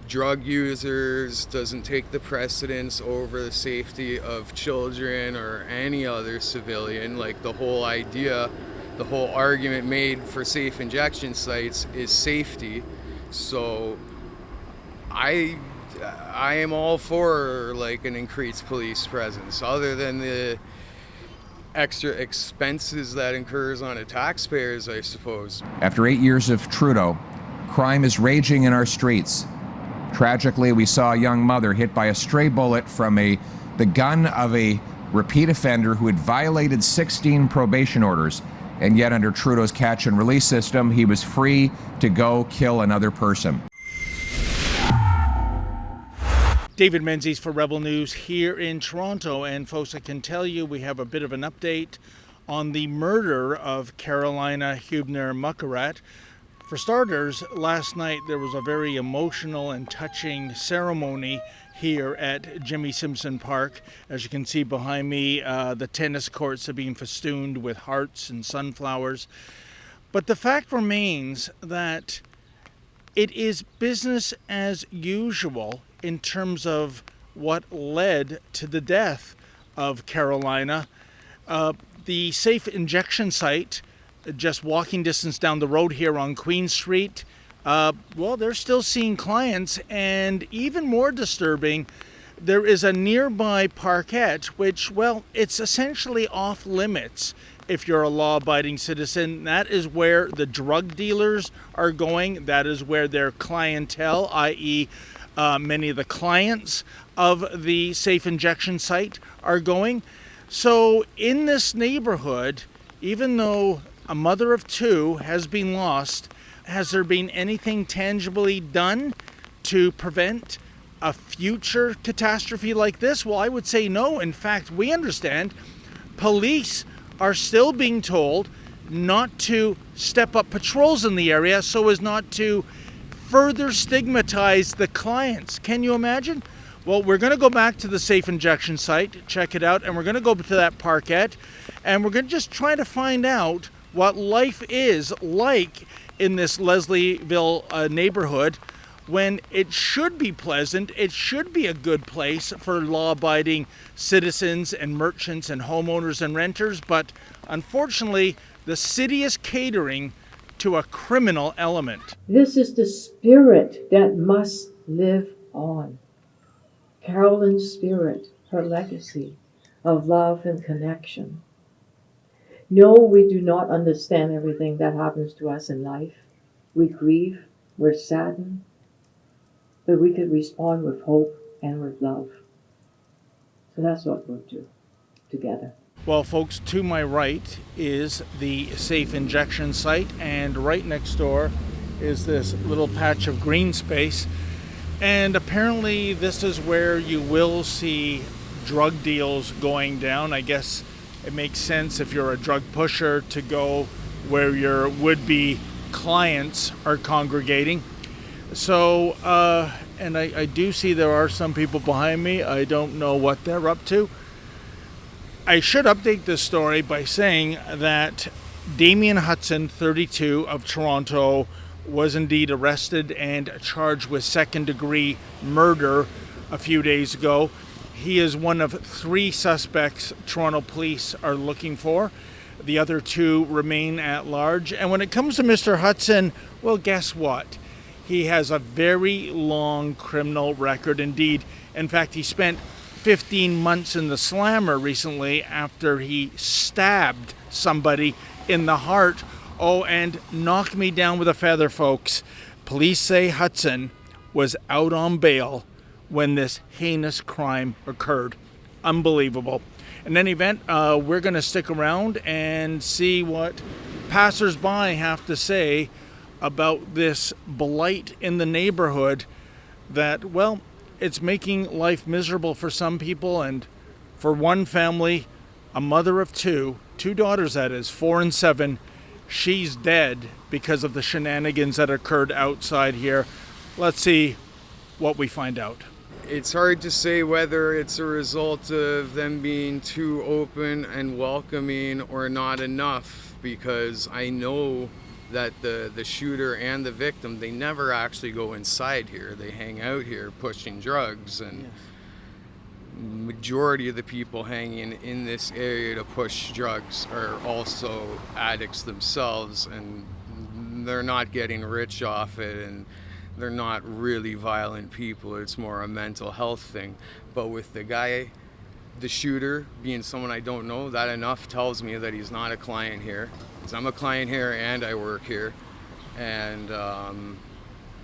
drug users, doesn't take the precedence over the safety of children or any other civilian. Like the whole idea, the whole argument made for safe injection sites is safety. So I am all for like an increased police presence, other than the extra expenses that incurs on the taxpayers, I suppose. After 8 years of Trudeau, crime is raging in our streets. Tragically, we saw a young mother hit by a stray bullet from the gun of a repeat offender who had violated 16 probation orders, and yet under Trudeau's catch and release system, he was free to go kill another person. David Menzies for Rebel News here in Toronto. And folks, I can tell you we have a bit of an update on the murder of Carolina Hubner-Muckarat. For starters, last night there was a very emotional and touching ceremony here at Jimmy Simpson Park. As you can see behind me, the tennis courts have been festooned with hearts and sunflowers. But the fact remains that it is business as usual in terms of what led to the death of Carolina. The safe injection site, just walking distance down the road here on Queen Street, well, they're still seeing clients. And even more disturbing, there is a nearby parkette, which, well, it's essentially off limits if you're a law-abiding citizen. That is where the drug dealers are going. That is where their clientele, i.e., many of the clients of the safe injection site, are going. So in this neighborhood, even though a mother of two has been lost, has there been anything tangibly done to prevent a future catastrophe like this? Well, I would say no. In fact, we understand police are still being told not to step up patrols in the area so as not to further stigmatize the clients. Can you imagine? Well, we're going to go back to the safe injection site, check it out, and we're going to go to that parkette, and we're going to just try to find out what life is like in this Leslieville neighborhood, when it should be pleasant, it should be a good place for law-abiding citizens and merchants and homeowners and renters, but unfortunately, the city is catering to a criminal element. This is the spirit that must live on. Carolyn's spirit, her legacy of love and connection. No, we do not understand everything that happens to us in life. We grieve, we're saddened, but we could respond with hope and with love. So that's what we'll do together. Well, folks, to my right is the safe injection site, and right next door is this little patch of green space. And apparently this is where you will see drug deals going down. I guess it makes sense if you're a drug pusher to go where your would-be clients are congregating. So, and I do see there are some people behind me. I don't know what they're up to. I should update this story by saying that Damien Hudson, 32, of Toronto, was indeed arrested and charged with second-degree murder a few days ago. He is one of 3 suspects Toronto police are looking for. The other 2 remain at large. And when it comes to Mr. Hudson, well, guess what? He has a very long criminal record indeed. In fact, he spent 15 months in the slammer recently after he stabbed somebody in the heart. Oh, and knock me down with a feather, folks. Police say Hudson was out on bail when this heinous crime occurred. Unbelievable. In any event, we're going to stick around and see what passersby have to say about this blight in the neighborhood that, well, it's making life miserable for some people, and for one family, a mother of 2 daughters that is, 4 and 7, she's dead because of the shenanigans that occurred outside here. Let's see what we find out. It's hard to say whether it's a result of them being too open and welcoming or not enough, because I know that the shooter and the victim, they never actually go inside here. They hang out here pushing drugs, and majority of the people hanging in this area to push drugs are also addicts themselves, and they're not getting rich off it, and they're not really violent people. It's more a mental health thing. But with the guy, the shooter, being someone I don't know, that enough tells me that he's not a client here. Because I'm a client here and I work here. And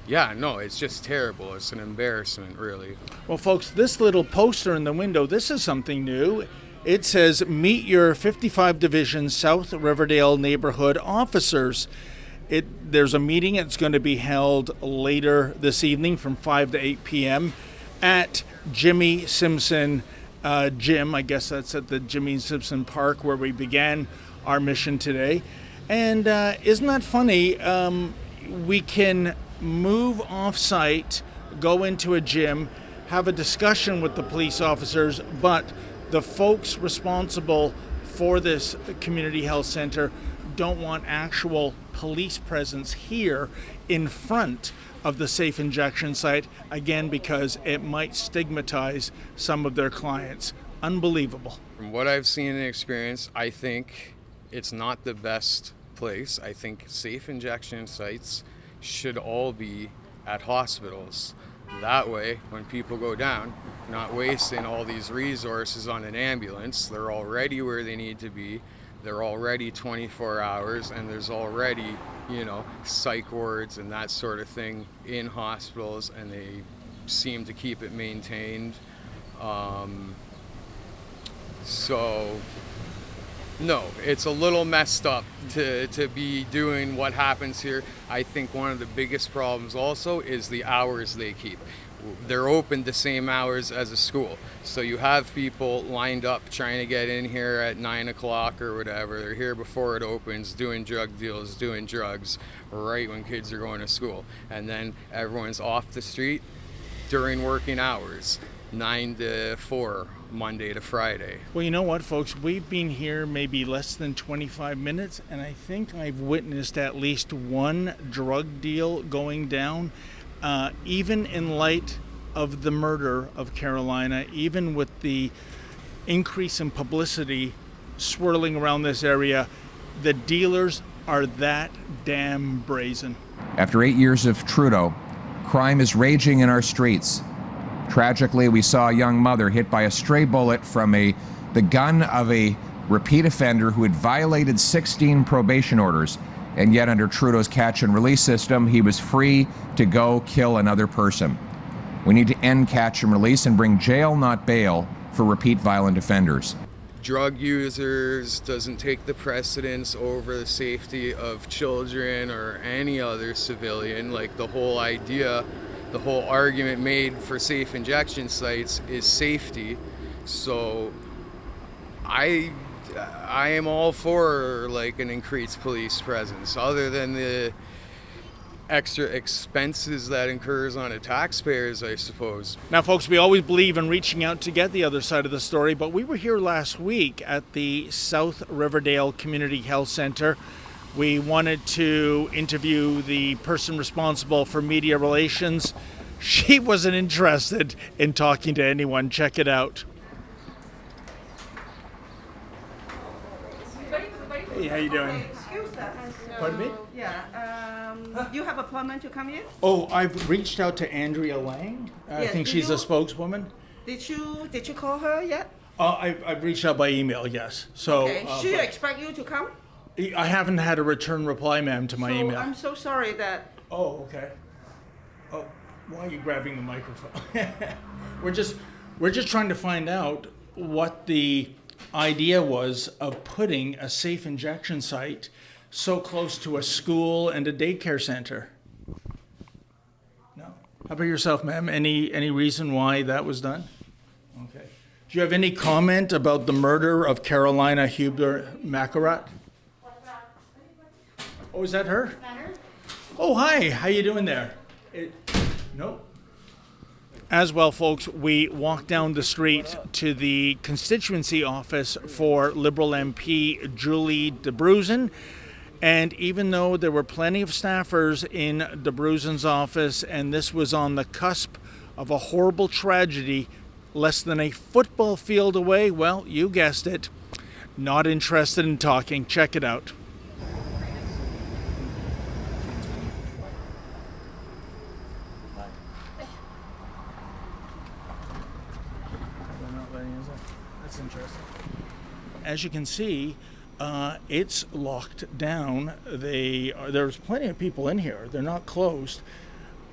it's just terrible. It's an embarrassment, really. Well, folks, this little poster in the window, this is something new. It says, "Meet your 55 Division South Riverdale neighborhood officers." There's a meeting. It's going to be held later this evening from 5 to 8 p.m. at Jimmy Simpson Gym. I guess that's at the Jimmy Simpson Park where we began our mission today. And isn't that funny? We can move off-site, go into a gym, have a discussion with the police officers, but the folks responsible for this community health center don't want actual police presence here in front of the safe injection site, again, because it might stigmatize some of their clients. Unbelievable. From what I've seen and experienced, I think it's not the best place. I think safe injection sites should all be at hospitals. That way, when people go down, not wasting all these resources on an ambulance. They're already where they need to be. They're already 24 hours, and there's already, psych wards and that sort of thing in hospitals, and they seem to keep it maintained. No, it's a little messed up to be doing what happens here. I think one of the biggest problems also is the hours they keep. They're open the same hours as a school. So you have people lined up trying to get in here at 9 o'clock or whatever. They're here before it opens, doing drug deals, doing drugs, right when kids are going to school. And then everyone's off the street during working hours, 9 to 4, Monday to Friday. Well, you know what, folks? We've been here maybe less than 25 minutes, and I think I've witnessed at least one drug deal going down. Even in light of the murder of Carolina, even with the increase in publicity swirling around this area, the dealers are that damn brazen. After 8 years of Trudeau, crime is raging in our streets. Tragically, we saw a young mother hit by a stray bullet from the gun of a repeat offender who had violated 16 probation orders. And yet under Trudeau's catch and release system, he was free to go kill another person. We need to end catch and release and bring jail, not bail, for repeat violent offenders. Drug users doesn't take the precedence over the safety of children or any other civilian. Like the whole argument made for safe injection sites is safety. So I am all for like an increased police presence, other than the extra expenses that incurs on the taxpayers, I suppose. Now, folks, we always believe in reaching out to get the other side of the story, but we were here last week at the South Riverdale Community Health Center. We wanted to interview the person responsible for media relations. She wasn't interested in talking to anyone. Check it out. Hey, how you doing? Excuse that. Pardon me? Yeah. You have appointment to come in? Oh, I've reached out to Andrea Lang. I Yes, think did she's you- a spokeswoman. Did you call her yet? I've reached out by email, yes. So Okay. She but expect you to come? I haven't had a return reply, ma'am, to my So email. I'm so sorry that. Oh, okay. Oh, why are you grabbing the microphone? We're just trying to find out what the idea was of putting a safe injection site so close to a school and a daycare center. No. How about yourself, ma'am? Any reason why that was done? Okay. Do you have any comment about the murder of Carolina Hubner-Macarat? Oh, is that her? Oh, hi. How you doing there? No. As well, folks, we walked down the street to the constituency office for Liberal MP Julie DeBruzen, And even though there were plenty of staffers in DeBruzen's office, and this was on the cusp of a horrible tragedy, less than a football field away, well, you guessed it, not interested in talking. Check it out. That's interesting. As you can see, it's locked down. There's plenty of people in here. They're not closed.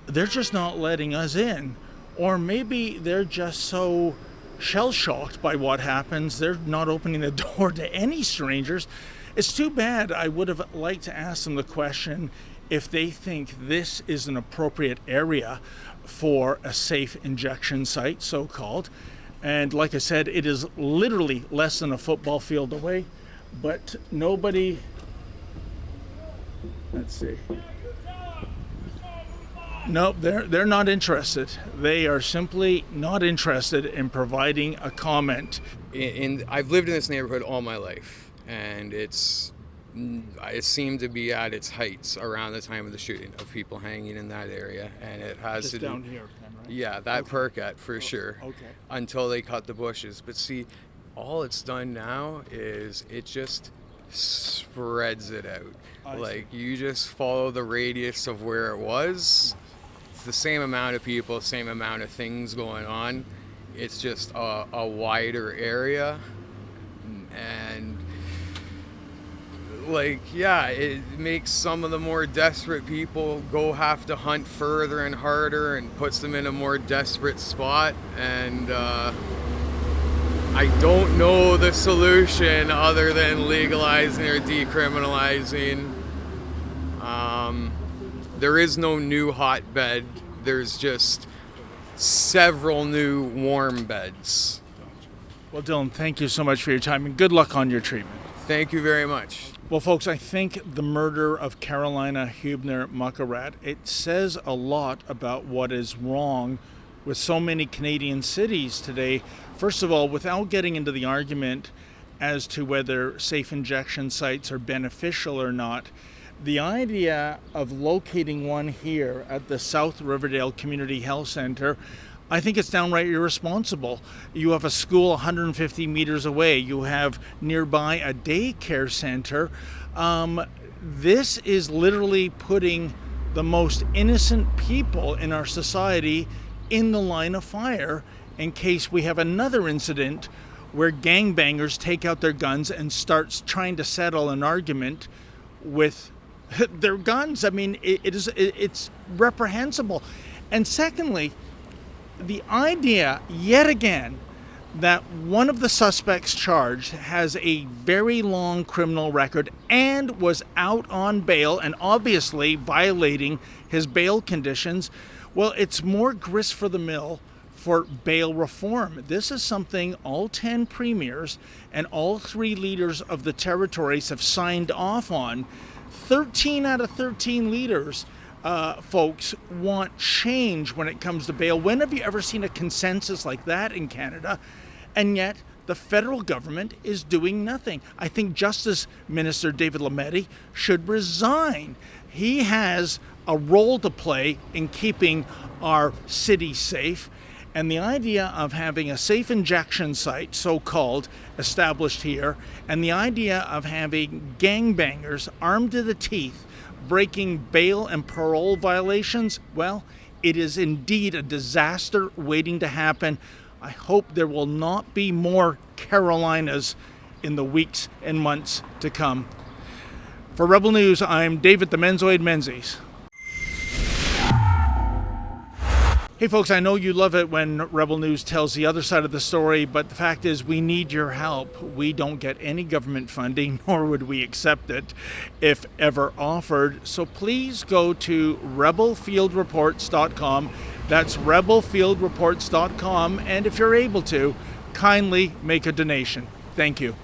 They're just not letting us in. Or maybe they're just so shell-shocked by what happens, they're not opening the door to any strangers. It's too bad. I would have liked to ask them the question if they think this is an appropriate area for a safe injection site, so-called. And like I said, it is literally less than a football field away, but nobody, let's see. Nope, they're not interested. They are simply not interested in providing a comment. I've lived in this neighborhood all my life, and it seemed to be at its heights around the time of the shooting, of people hanging in that area, and it has Just to down here, Ken, right? Yeah, that Percat for sure. Okay. Until they cut the bushes. But see, all it's done now is it just spreads it out. Like, you just follow the radius of where it was. It's the same amount of people, same amount of things going on. It's just a wider area. And like, yeah, it makes some of the more desperate people have to hunt further and harder, and puts them in a more desperate spot. And I don't know the solution other than legalizing or decriminalizing. There is no new hotbed. There's just several new warm beds. Well, Dylan, thank you so much for your time, and good luck on your treatment. Thank you very much. Well, folks, I think the murder of Carolina Hubner Muckarat, it says a lot about what is wrong with so many Canadian cities today. First of all, without getting into the argument as to whether safe injection sites are beneficial or not, the idea of locating one here at the South Riverdale Community Health Center, I think it's downright irresponsible. You have a school 150 meters away. You have nearby a daycare center. This is literally putting the most innocent people in our society in the line of fire in case we have another incident where gangbangers take out their guns and starts trying to settle an argument with their guns. I mean, it's reprehensible. And secondly, the idea, yet again, that one of the suspects charged has a very long criminal record and was out on bail and obviously violating his bail conditions, well, it's more grist for the mill for bail reform. This is something all 10 premiers and all 3 leaders of the territories have signed off on. 13 out of 13 leaders, folks, want change when it comes to bail. When have you ever seen a consensus like that in Canada? And yet the federal government is doing nothing. I think Justice Minister David Lametti should resign. He has a role to play in keeping our city safe. And the idea of having a safe injection site, so-called, established here, and the idea of having gangbangers armed to the teeth breaking bail and parole violations, well, it is indeed a disaster waiting to happen. I hope there will not be more Carolinas in the weeks and months to come. For Rebel News, I'm David the Menzoid Menzies. Hey folks, I know you love it when Rebel News tells the other side of the story, but the fact is we need your help. We don't get any government funding, nor would we accept it if ever offered. So please go to rebelfieldreports.com. That's rebelfieldreports.com. And if you're able to, kindly make a donation. Thank you.